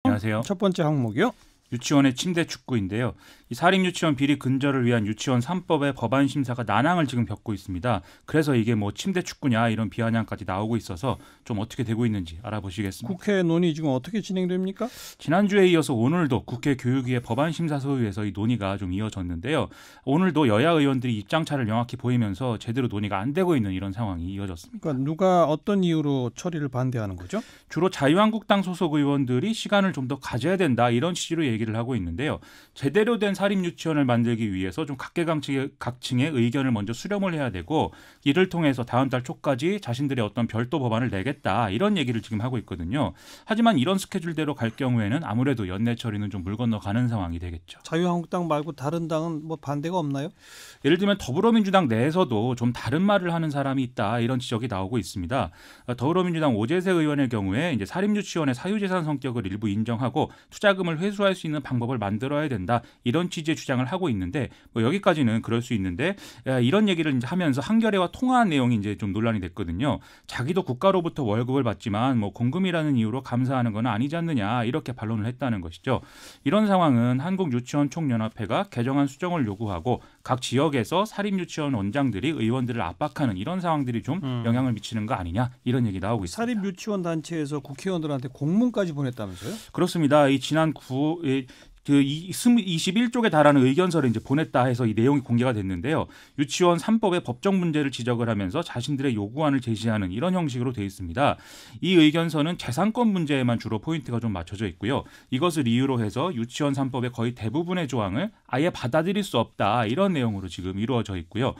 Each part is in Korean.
안녕하세요. 첫 번째 항목이요. 유치원의 침대 축구인데요. 이 사립유치원 비리 근절을 위한 유치원 3법의 법안 심사가 난항을 지금 겪고 있습니다. 그래서 이게 뭐 침대 축구냐 이런 비아냥까지 나오고 있어서 좀 어떻게 되고 있는지 알아보시겠습니다. 국회 논의 지금 어떻게 진행됩니까? 지난주에 이어서 오늘도 국회 교육위의 법안 심사 소위에서 이 논의가 좀 이어졌는데요. 오늘도 여야 의원들이 입장차를 명확히 보이면서 제대로 논의가 안 되고 있는 이런 상황이 이어졌습니다. 그러니까 누가 어떤 이유로 처리를 반대하는 거죠? 주로 자유한국당 소속 의원들이 시간을 좀 더 가져야 된다 이런 취지로 얘기를 하고 있는데요. 제대로 된 사립유치원을 만들기 위해서 좀 각계각층의 의견을 먼저 수렴을 해야 되고 이를 통해서 다음 달 초까지 자신들의 어떤 별도 법안을 내겠다 이런 얘기를 지금 하고 있거든요. 하지만 이런 스케줄대로 갈 경우에는 아무래도 연내 처리는 좀 물 건너가는 상황이 되겠죠. 자유한국당 말고 다른 당은 뭐 반대가 없나요? 예를 들면 더불어민주당 내에서도 좀 다른 말을 하는 사람이 있다 이런 지적이 나오고 있습니다. 더불어민주당 오재세 의원의 경우에 이제 사립유치원의 사유재산 성격을 일부 인정하고 투자금을 회수할 수 있는 방법을 만들어야 된다 이런 취지의 주장을 하고 있는데 뭐 여기까지는 그럴 수 있는데 이런 얘기를 이제 하면서 한겨레와 통화한 내용이 이제 좀 논란이 됐거든요. 자기도 국가로부터 월급을 받지만 뭐 공금이라는 이유로 감사하는 건 아니지 않느냐 이렇게 반론을 했다는 것이죠. 이런 상황은 한국유치원총연합회가 개정안 수정을 요구하고 각 지역에서 사립유치원 원장들이 의원들을 압박하는 이런 상황들이 좀 영향을 미치는 거 아니냐 이런 얘기 나오고 있습니다. 사립유치원 단체에서 국회의원들한테 공문까지 보냈다면서요? 그렇습니다. 이 지난 21쪽에 달하는 의견서를 이제 보냈다 해서 이 내용이 공개가 됐는데요. 유치원 3법의 법적 문제를 지적을 하면서 자신들의 요구안을 제시하는 이런 형식으로 되어 있습니다. 이 의견서는 재산권 문제에만 주로 포인트가 좀 맞춰져 있고요. 이것을 이유로 해서 유치원 3법의 거의 대부분의 조항을 아예 받아들일 수 없다 이런 내용으로 지금 이루어져 있고요.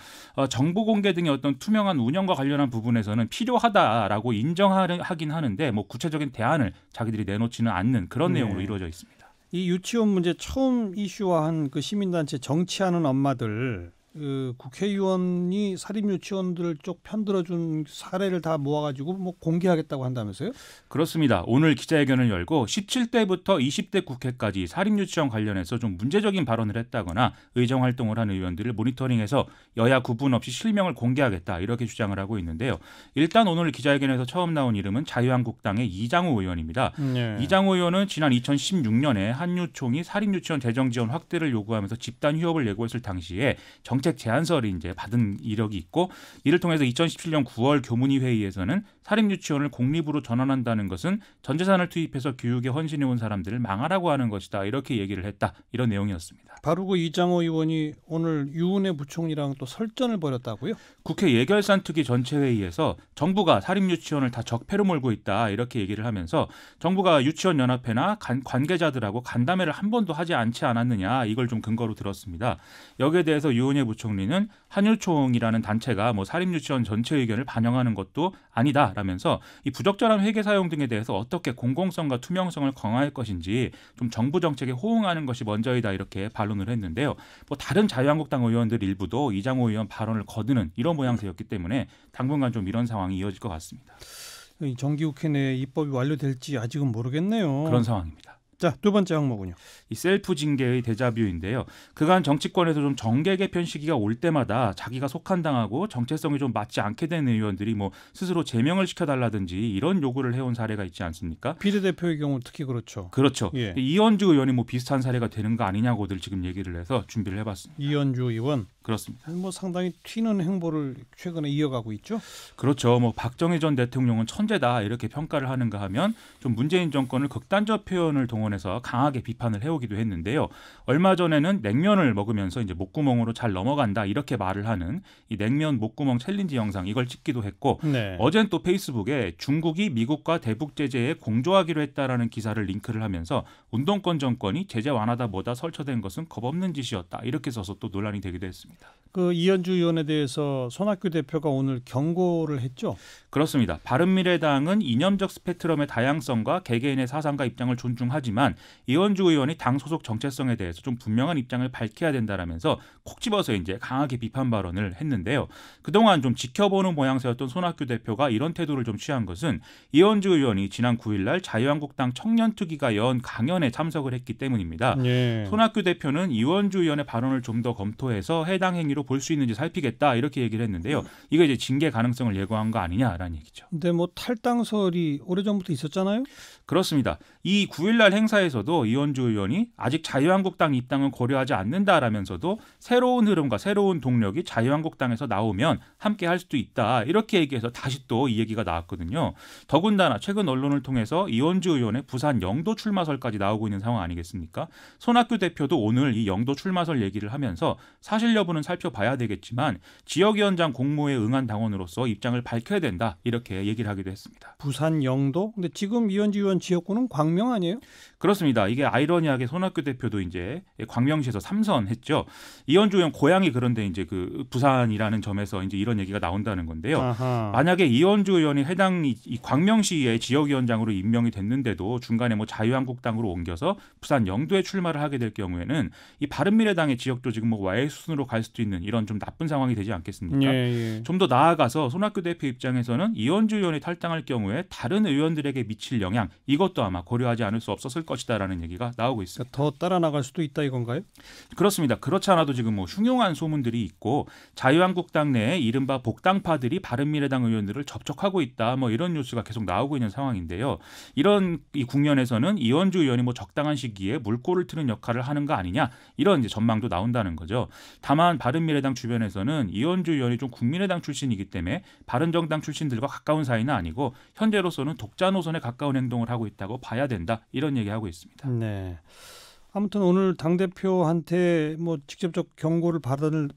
정보 공개 등의 어떤 투명한 운영과 관련한 부분에서는 필요하다라고 인정하긴 하는데 뭐 구체적인 대안을 자기들이 내놓지는 않는 그런 내용으로 이루어져 있습니다. 이 유치원 문제 처음 이슈화한 그 시민단체 정치하는 엄마들 그 국회의원이 사립유치원들 쪽 편들어준 사례를 다 모아가지고 뭐 공개하겠다고 한다면서요? 그렇습니다. 오늘 기자회견을 열고 17대부터 20대 국회까지 사립유치원 관련해서 좀 문제적인 발언을 했다거나 의정활동을 한 의원들을 모니터링해서 여야 구분 없이 실명을 공개하겠다 이렇게 주장을 하고 있는데요. 일단 오늘 기자회견에서 처음 나온 이름은 자유한국당의 이장우 의원입니다. 네. 이장우 의원은 지난 2016년에 한유총이 사립유치원 재정지원 확대를 요구하면서 집단 휴업을 예고했을 당시에 정책 제안서를 이제 받은 이력이 있고 이를 통해서 2017년 9월 교문위 회의에서는 사립유치원을 공립으로 전환한다는 것은 전 재산을 투입해서 교육에 헌신해온 사람들을 망하라고 하는 것이다 이렇게 얘기를 했다 이런 내용이었습니다. 바로 그 이장호 의원이 오늘 유은혜 부총리랑 또 설전을 벌였다고요? 국회 예결산특위 전체회의에서 정부가 사립유치원을 다 적폐로 몰고 있다 이렇게 얘기를 하면서 정부가 유치원연합회나 관계자들하고 간담회를 한 번도 하지 않지 않았느냐 이걸 좀 근거로 들었습니다. 여기에 대해서 유은혜 부총리는 한유총이라는 단체가 뭐 사립유치원 전체 의견을 반영하는 것도 아니다라면서 이 부적절한 회계 사용 등에 대해서 어떻게 공공성과 투명성을 강화할 것인지 좀 정부 정책에 호응하는 것이 먼저이다 이렇게 반론을 했는데요. 뭐 다른 자유한국당 의원들 일부도 이장호 의원 발언을 거드는 이런 모양새였기 때문에 당분간 좀 이런 상황이 이어질 것 같습니다. 정기국회 내 입법이 완료될지 아직은 모르겠네요. 그런 상황입니다. 자, 두 번째 항목은요. 이 셀프 징계의 데자뷰인데요. 그간 정치권에서 좀 정계 개편 시기가 올 때마다 자기가 속한당하고 정체성이 좀 맞지 않게 된 의원들이 뭐 스스로 제명을 시켜달라든지 이런 요구를 해온 사례가 있지 않습니까? 비례대표의 경우 특히 그렇죠. 그렇죠. 예. 이현주 의원이 뭐 비슷한 사례가 되는 거 아니냐고들 지금 얘기를 해서 준비를 해봤습니다. 이현주 의원. 그렇습니다. 뭐 상당히 튀는 행보를 최근에 이어가고 있죠. 그렇죠. 뭐 박정희 전 대통령은 천재다 이렇게 평가를 하는가 하면 좀 문재인 정권을 극단적 표현을 동원해서 강하게 비판을 해오기도 했는데요. 얼마 전에는 냉면을 먹으면서 이제 목구멍으로 잘 넘어간다 이렇게 말을 하는 이 냉면 목구멍 챌린지 영상 이걸 찍기도 했고 네. 어젠 또 페이스북에 중국이 미국과 대북 제재에 공조하기로 했다라는 기사를 링크를 하면서 운동권 정권이 제재 완화다 뭐다 설쳐된 것은 겁없는 짓이었다 이렇게 써서 또 논란이 되기도 했습니다. 그 이현주 의원에 대해서 손학규 대표가 오늘 경고를 했죠. 그렇습니다. 바른미래당은 이념적 스펙트럼의 다양성과 개개인의 사상과 입장을 존중하지만 이현주 의원이 당 소속 정체성에 대해서 좀 분명한 입장을 밝혀야 된다라면서 콕 집어서 이제 강하게 비판 발언을 했는데요. 그동안 좀 지켜보는 모양새였던 손학규 대표가 이런 태도를 좀 취한 것은 이현주 의원이 지난 9일날 자유한국당 청년특위가 연 강연에 참석을 했기 때문입니다. 예. 손학규 대표는 이현주 의원의 발언을 좀 더 검토해서 해당 행위로 볼 수 있는지 살피겠다 이렇게 얘기를 했는데요. 이거 이제 징계 가능성을 예고한 거 아니냐라는 얘기죠. 근데 뭐 탈당설이 오래전부터 있었잖아요. 그렇습니다. 이 9일날 행사에서도 이원주 의원이 아직 자유한국당 입당은 고려하지 않는다라면서도 새로운 흐름과 새로운 동력이 자유한국당에서 나오면 함께 할 수도 있다. 이렇게 얘기해서 다시 또 이 얘기가 나왔거든요. 더군다나 최근 언론을 통해서 이원주 의원의 부산 영도 출마설까지 나오고 있는 상황 아니겠습니까? 손학규 대표도 오늘 이 영도 출마설 얘기를 하면서 사실 여부는 살펴봐야 되겠지만 지역위원장 공모에 응한 당원으로서 입장을 밝혀야 된다. 이렇게 얘기를 하기도 했습니다. 부산 영도? 근데 지금 이원주 의원 지역구는 광명 아니에요? 그렇습니다. 이게 아이러니하게 손학규 대표도 이제 광명시에서 3선 했죠. 이원주 의원 고향이 그런데 이제 그 부산이라는 점에서 이제 이런 얘기가 나온다는 건데요. 아하. 만약에 이원주 의원이 해당 이 광명시의 지역위원장으로 임명이 됐는데도 중간에 뭐 자유한국당으로 옮겨서 부산 영도에 출마를 하게 될 경우에는 이 바른미래당의 지역도 지금 뭐 와해 수순으로 갈 수도 있는 이런 좀 나쁜 상황이 되지 않겠습니까? 예. 좀 더 나아가서 손학규 대표 입장에서는 이원주 의원이 탈당할 경우에 다른 의원들에게 미칠 영향 이것도 아마 고려하지 않을 수 없었을 것이다라는 얘기가 나오고 있습니다. 더 따라 나갈 수도 있다 이건가요? 그렇습니다. 그렇지 않아도 지금 뭐 흉흉한 소문들이 있고 자유한국당 내에 이른바 복당파들이 바른미래당 의원들을 접촉하고 있다. 뭐 이런 뉴스가 계속 나오고 있는 상황인데요. 이런 이 국면에서는 이원주 의원이 뭐 적당한 시기에 물꼬를 트는 역할을 하는 거 아니냐 이런 이제 전망도 나온다는 거죠. 다만 바른미래당 주변에서는 이원주 의원이 좀 국민의당 출신이기 때문에 바른정당 출신들과 가까운 사이는 아니고 현재로서는 독자 노선에 가까운 행동을 하고 있다고 봐야 된다. 이런 얘기하고 있습니다. 네. 아무튼 오늘 당대표한테 뭐 직접적 경고를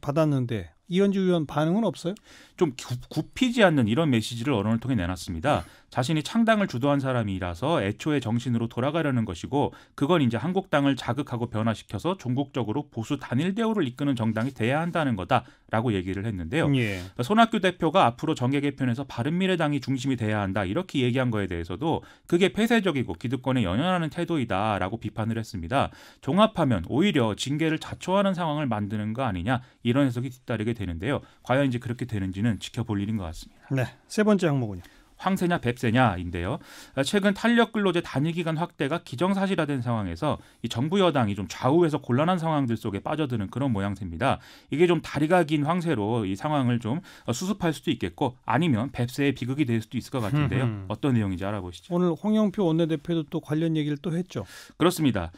받았는데 이원주 의원 반응은 없어요? 좀 굽히지 않는 이런 메시지를 언론을 통해 내놨습니다. 자신이 창당을 주도한 사람이라서 애초의 정신으로 돌아가려는 것이고 그건 이제 한국당을 자극하고 변화시켜서 종국적으로 보수 단일 대우를 이끄는 정당이 돼야 한다는 거다라고 얘기를 했는데요. 예. 손학규 대표가 앞으로 정계 개편에서 바른미래당이 중심이 돼야 한다 이렇게 얘기한 거에 대해서도 그게 폐쇄적이고 기득권에 연연하는 태도이다라고 비판을 했습니다. 종합하면 오히려 징계를 자초하는 상황을 만드는 거 아니냐 이런 해석이 뒤따르게 되는데요. 과연 이제 그렇게 되는지는 지켜볼 일인 것 같습니다. 네. 세 번째 항목은요. 황새냐 뱁새냐인데요. 최근 탄력근로제 단위기간 확대가 기정사실화된 상황에서 이 정부 여당이 좀 좌우해서 곤란한 상황들 속에 빠져드는 그런 모양새입니다. 이게 좀 다리가 긴 황새로 이 상황을 좀 수습할 수도 있겠고 아니면 뱁새의 비극이 될 수도 있을 것 같은데요. 어떤 내용인지 알아보시죠. 오늘 홍영표 원내대표도 또 관련 얘기를 또 했죠. 그렇습니다.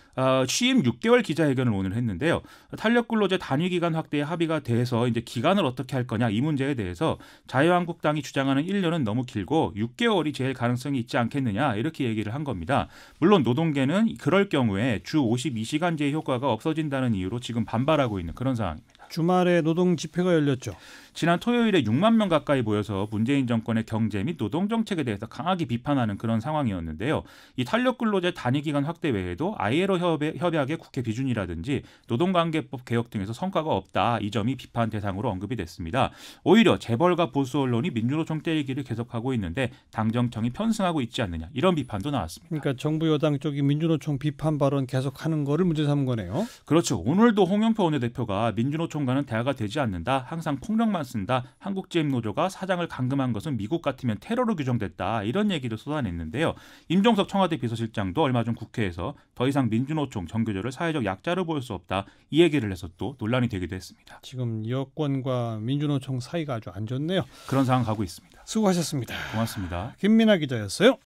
취임 6개월 기자회견을 오늘 했는데요. 탄력근로제 단위기간 확대에 합의가 돼서 이제 기간을 어떻게 할 거냐 이 문제에 대해서 자유한국당이 주장하는 1년은 너무 길고 6개월이 제일 가능성이 있지 않겠느냐 이렇게 얘기를 한 겁니다. 물론 노동계는 그럴 경우에 주 52시간제의 효과가 없어진다는 이유로 지금 반발하고 있는 그런 상황입니다. 주말에 노동 집회가 열렸죠. 지난 토요일에 6만 명 가까이 모여서 문재인 정권의 경제 및 노동 정책에 대해서 강하게 비판하는 그런 상황이었는데요. 이 탄력근로제 단위기간 확대 외에도 ILO 협약의 국회 비준이라든지 노동관계법 개혁 등에서 성과가 없다. 이 점이 비판 대상으로 언급이 됐습니다. 오히려 재벌과 보수 언론이 민주노총 때리기를 계속하고 있는데 당정청이 편승하고 있지 않느냐 이런 비판도 나왔습니다. 그러니까 정부 여당 쪽이 민주노총 비판 발언 계속하는 거를 문제 삼은 거네요. 그렇죠. 오늘도 홍영표 원내대표가 민주노총과는 대화가 되지 않는다. 항상 폭력만 쓴다. 한국제임노조가 사장을 감금한 것은 미국 같으면 테러로 규정됐다. 이런 얘기를 쏟아냈는데요. 임종석 청와대 비서실장도 얼마 전 국회에서 더 이상 민주노총 정교조를 사회적 약자로 볼 수 없다. 이 얘기를 해서 또 논란이 되기도 했습니다. 지금 여권과 민주노총 사이가 아주 안 좋네요. 그런 상황 가고 있습니다. 수고하셨습니다. 고맙습니다. 김민아 기자였어요.